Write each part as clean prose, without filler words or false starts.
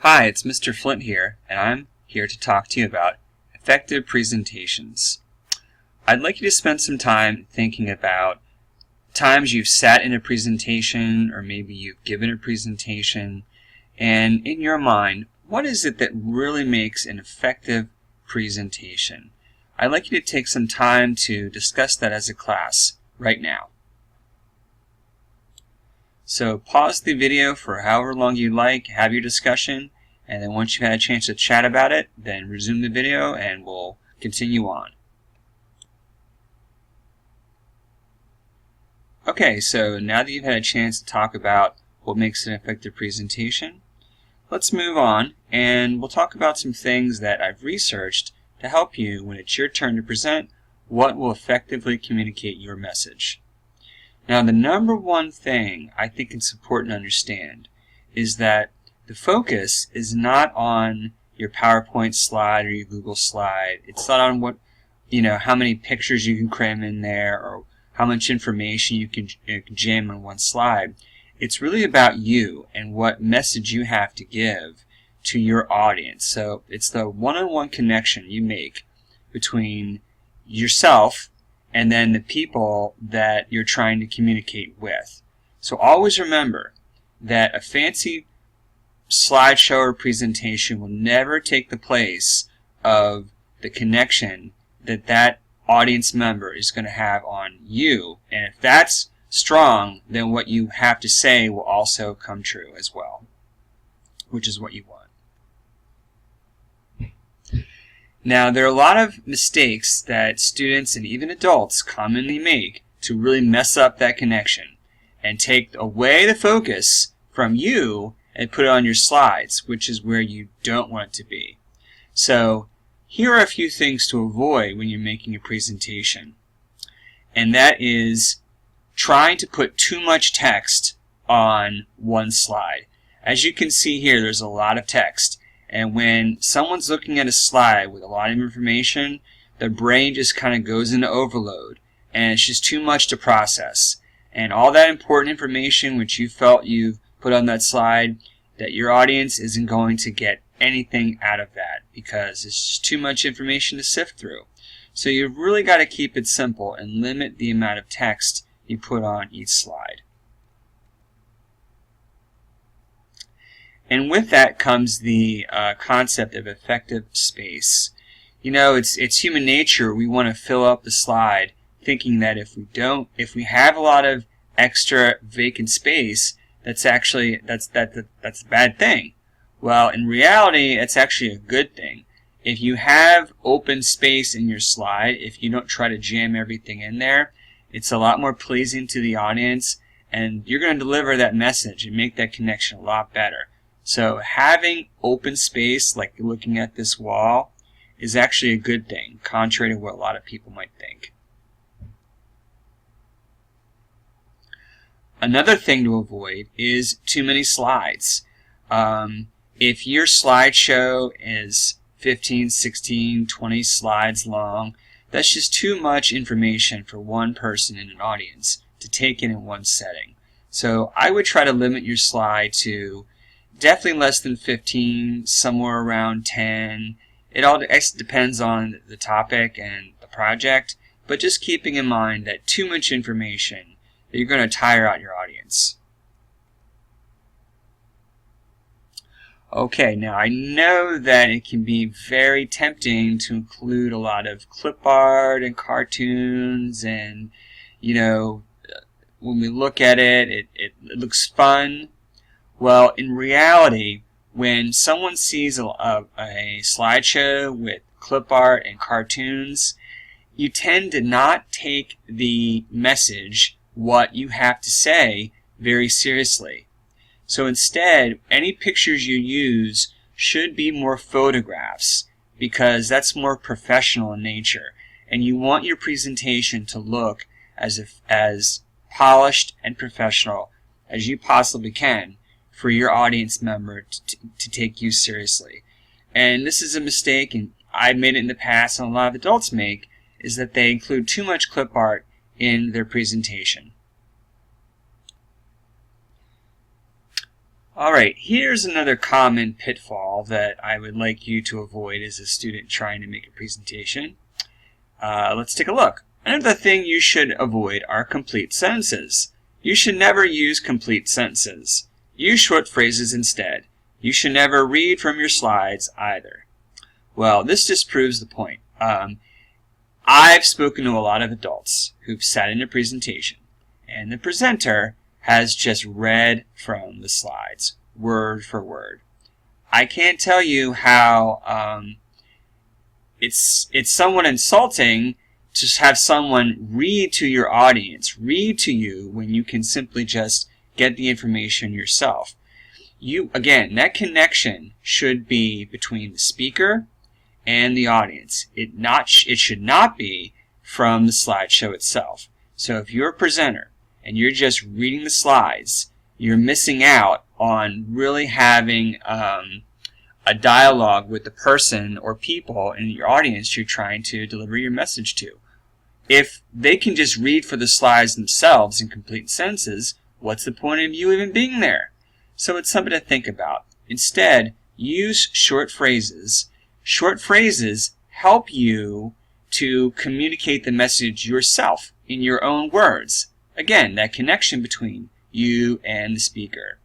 Hi, it's Mr. Flint here, and I'm here to talk to you about effective presentations. I'd like you to spend some time thinking about times you've sat in a presentation, or maybe you've given a presentation, and in your mind, what is it that really makes an effective presentation? I'd like you to take some time to discuss that as a class right now. So pause the video for however long you like, have your discussion, and then once you've had a chance to chat about it, then resume the video and we'll continue on. Okay, so now that you've had a chance to talk about what makes an effective presentation, let's move on and we'll talk about some things that I've researched to help you when it's your turn to present what will effectively communicate your message. Now, the number one thing I think it's important to understand is that the focus is not on your PowerPoint slide or your Google slide. It's not on how many pictures you can cram in there or how much information you can jam on one slide. It's really about you and what message you have to give to your audience. So it's the one-on-one connection you make between yourself and then the people that you're trying to communicate with. So always remember that a fancy slideshow or presentation will never take the place of the connection that that audience member is going to have on you. And if that's strong, then what you have to say will also come true as well, which is what you want. Now, there are a lot of mistakes that students and even adults commonly make to really mess up that connection and take away the focus from you and put it on your slides, which is where you don't want it to be. So here are a few things to avoid when you're making a presentation, and that is trying to put too much text on one slide. As you can see here, there's a lot of text. And when someone's looking at a slide with a lot of information, their brain just kind of goes into overload, and it's just too much to process. And all that important information which you felt you've put on that slide, that your audience isn't going to get anything out of that because it's just too much information to sift through. So you've really got to keep it simple and limit the amount of text you put on each slide. And with that comes the concept of effective space. You know, it's human nature. We want to fill up the slide, thinking that if we have a lot of extra vacant space, that's a bad thing. Well, in reality, it's actually a good thing. If you have open space in your slide, if you don't try to jam everything in there, it's a lot more pleasing to the audience, and you're going to deliver that message and make that connection a lot better. So having open space, like looking at this wall, is actually a good thing, contrary to what a lot of people might think. Another thing to avoid is too many slides. If your slideshow is 15, 16, 20 slides long, that's just too much information for one person in an audience to take in one setting. So I would try to limit your slide to definitely less than 15, somewhere around 10. It all depends on the topic and the project, but just keeping in mind that too much information, that you're going to tire out your audience. Okay, now I know that it can be very tempting to include a lot of clip art and cartoons, and when we look at it, it looks fun. Well, in reality, when someone sees a slideshow with clip art and cartoons, you tend to not take the message, what you have to say, very seriously. So instead, any pictures you use should be more photographs, because that's more professional in nature, and you want your presentation to look as polished and professional as you possibly can for your audience member to take you seriously. And this is a mistake, and I've made it in the past, and a lot of adults make, is that they include too much clip art in their presentation. Alright, here's another common pitfall that I would like you to avoid as a student trying to make a presentation. Let's take a look. Another thing you should avoid are complete sentences. You should never use complete sentences. Use short phrases instead. You should never read from your slides either. Well, this just proves the point. I've spoken to a lot of adults who've sat in a presentation, and the presenter has just read from the slides, word for word. I can't tell you how it's somewhat insulting to have someone read to your audience, read to you, when you can simply just get the information yourself. Again, that connection should be between the speaker and the audience. It should not be from the slideshow itself. So if you're a presenter and you're just reading the slides, you're missing out on really having a dialogue with the person or people in your audience you're trying to deliver your message to. If they can just read for the slides themselves in complete sentences, what's the point of you even being there? So it's something to think about. Instead, use short phrases. Short phrases help you to communicate the message yourself in your own words. Again, that connection between you and the speaker.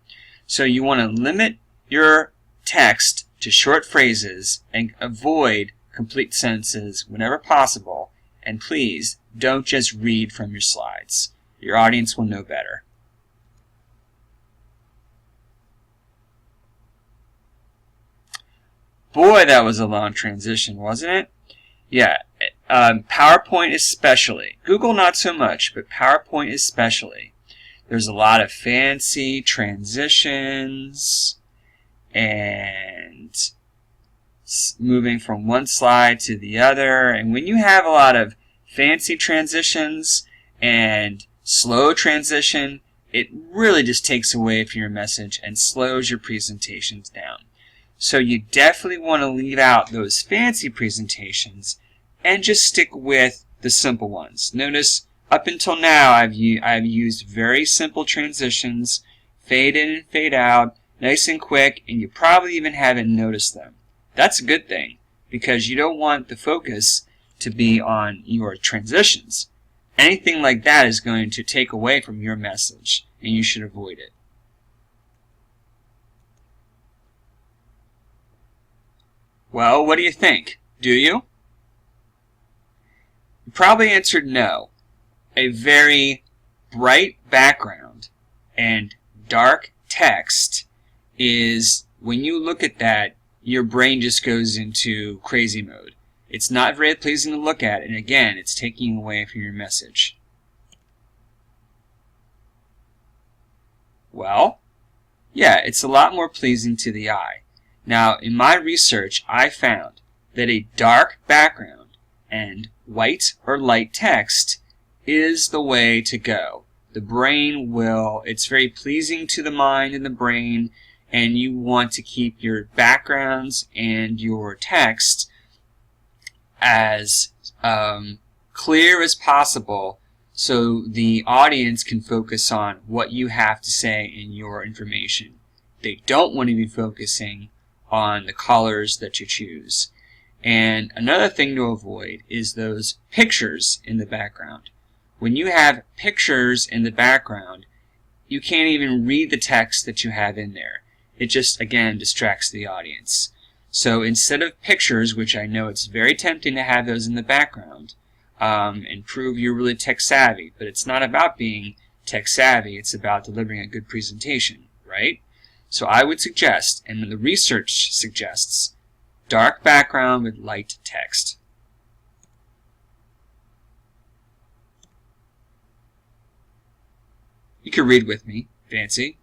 So you want to limit your text to short phrases and avoid complete sentences whenever possible. And please, don't just read from your slides. Your audience will know better. Boy, that was a long transition, wasn't it? Yeah, PowerPoint especially. Google not so much, but PowerPoint especially. There's a lot of fancy transitions and moving from one slide to the other. And when you have a lot of fancy transitions and slow transition, it really just takes away from your message and slows your presentations down. So you definitely want to leave out those fancy presentations and just stick with the simple ones. Notice up until now I've used very simple transitions, fade in and fade out, nice and quick, and you probably even haven't noticed them. That's a good thing, because you don't want the focus to be on your transitions. Anything like that is going to take away from your message, and you should avoid it. Well, what do you think? Do you? You probably answered no. A very bright background and dark text is, when you look at that, your brain just goes into crazy mode. It's not very pleasing to look at, and again, it's taking away from your message. Well, yeah, it's a lot more pleasing to the eye. Now, in my research, I found that a dark background and white or light text is the way to go. The brain it's very pleasing to the mind and the brain, and you want to keep your backgrounds and your text as clear as possible so the audience can focus on what you have to say in your information. They don't want to be focusing on the colors that you choose. And another thing to avoid is those pictures in the background. When you have pictures in the background, you can't even read the text that you have in there. It just, again, distracts the audience. So instead of pictures, which I know it's very tempting to have those in the background, and prove you're really tech savvy, but it's not about being tech savvy, it's about delivering a good presentation, right? So I would suggest, and the research suggests, dark background with light text. You can read with me. Fancy.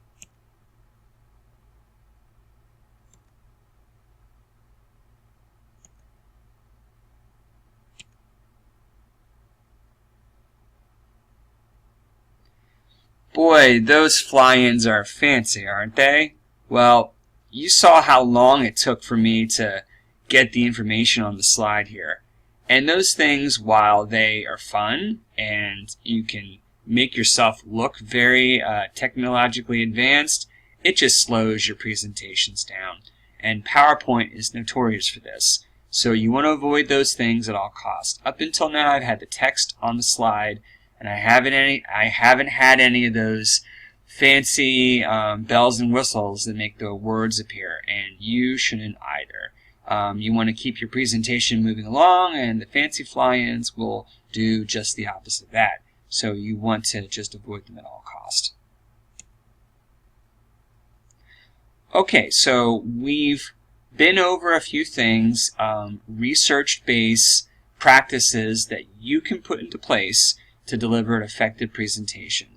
Boy, those fly-ins are fancy, aren't they? Well, you saw how long it took for me to get the information on the slide here. And those things, while they are fun and you can make yourself look very technologically advanced, it just slows your presentations down. And PowerPoint is notorious for this. So you want to avoid those things at all costs. Up until now, I've had the text on the slide, and I haven't had any of those fancy bells and whistles that make the words appear, and you shouldn't either. You want to keep your presentation moving along, and the fancy fly-ins will do just the opposite of that. So you want to just avoid them at all costs. Okay, so we've been over a few things, research-based practices that you can put into place to deliver an effective presentation.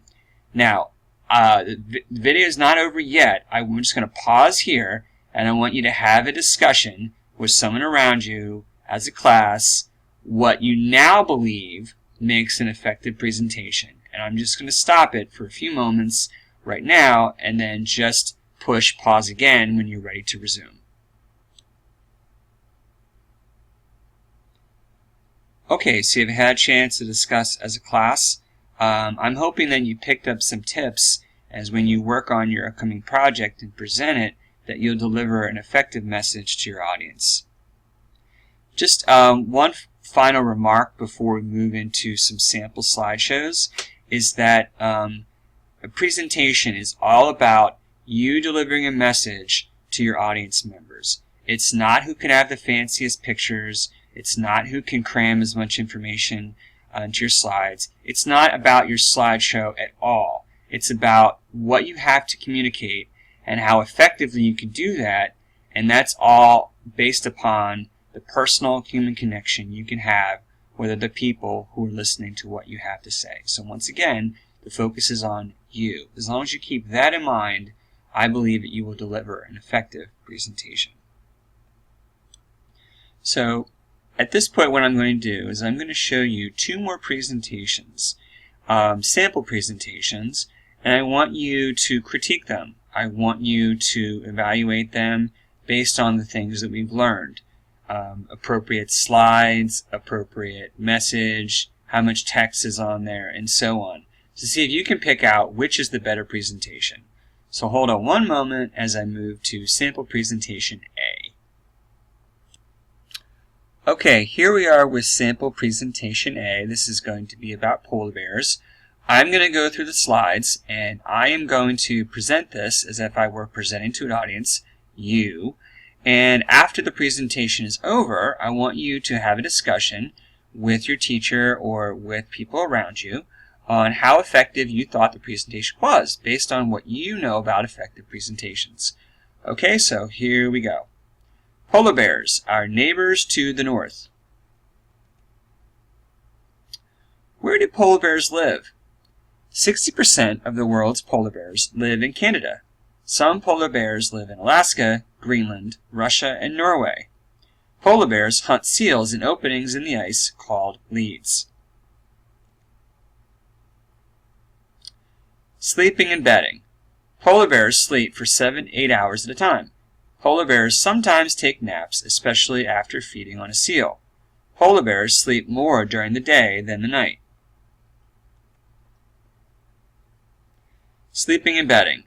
Now, the video is not over yet. I'm just going to pause here, and I want you to have a discussion with someone around you as a class what you now believe makes an effective presentation. And I'm just going to stop it for a few moments right now, and then just push pause again when you're ready to resume. Okay, so you've had a chance to discuss as a class. I'm hoping that you picked up some tips as when you work on your upcoming project and present it, that you'll deliver an effective message to your audience. Just one final remark before we move into some sample slideshows is that a presentation is all about you delivering a message to your audience members. It's not who can have the fanciest pictures. It's not who can cram as much information into your slides. It's not about your slideshow at all. It's about what you have to communicate and how effectively you can do that, and that's all based upon the personal human connection you can have with other people who are listening to what you have to say. So once again, the focus is on you. As long as you keep that in mind, I believe that you will deliver an effective presentation. So at this point, what I'm going to do is I'm going to show you two more presentations, sample presentations, and I want you to critique them. I want you to evaluate them based on the things that we've learned. Appropriate slides, appropriate message, how much text is on there, and so on, to see if you can pick out which is the better presentation. So hold on one moment as I move to sample presentation A. Okay, here we are with sample presentation A. This is going to be about polar bears. I'm going to go through the slides, and I am going to present this as if I were presenting to an audience, you. And after the presentation is over, I want you to have a discussion with your teacher or with people around you on how effective you thought the presentation was, based on what you know about effective presentations. Okay, so here we go. Polar bears, our neighbors to the north. Where do polar bears live? 60% of the world's polar bears live in Canada. Some polar bears live in Alaska, Greenland, Russia, and Norway. Polar bears hunt seals in openings in the ice called leads. Sleeping and bedding. Polar bears sleep for 7-8 hours at a time. Polar bears sometimes take naps, especially after feeding on a seal. Polar bears sleep more during the day than the night. Sleeping and bedding.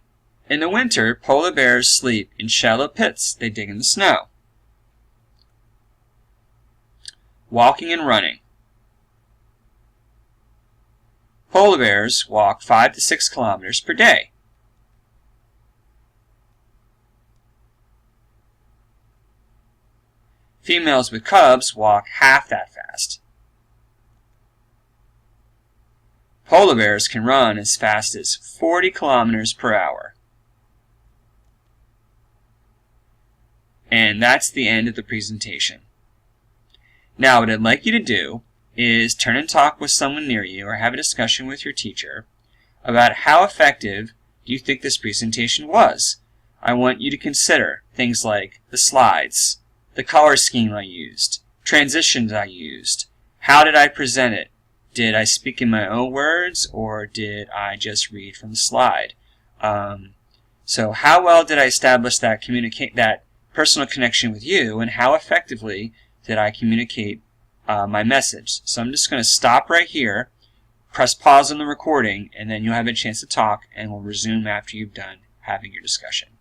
In the winter, polar bears sleep in shallow pits they dig in the snow. Walking and running. Polar bears walk 5 to 6 kilometers per day. Females with cubs walk half that fast. Polar bears can run as fast as 40 kilometers per hour. And that's the end of the presentation. Now, what I'd like you to do is turn and talk with someone near you or have a discussion with your teacher about how effective do you think this presentation was. I want you to consider things like the slides, the color scheme I used, transitions I used, how did I present it? Did I speak in my own words or did I just read from the slide? So how well did I establish that personal connection with you, and how effectively did I communicate my message? So I'm just going to stop right here, press pause on the recording, and then you'll have a chance to talk, and we'll resume after you've done having your discussion.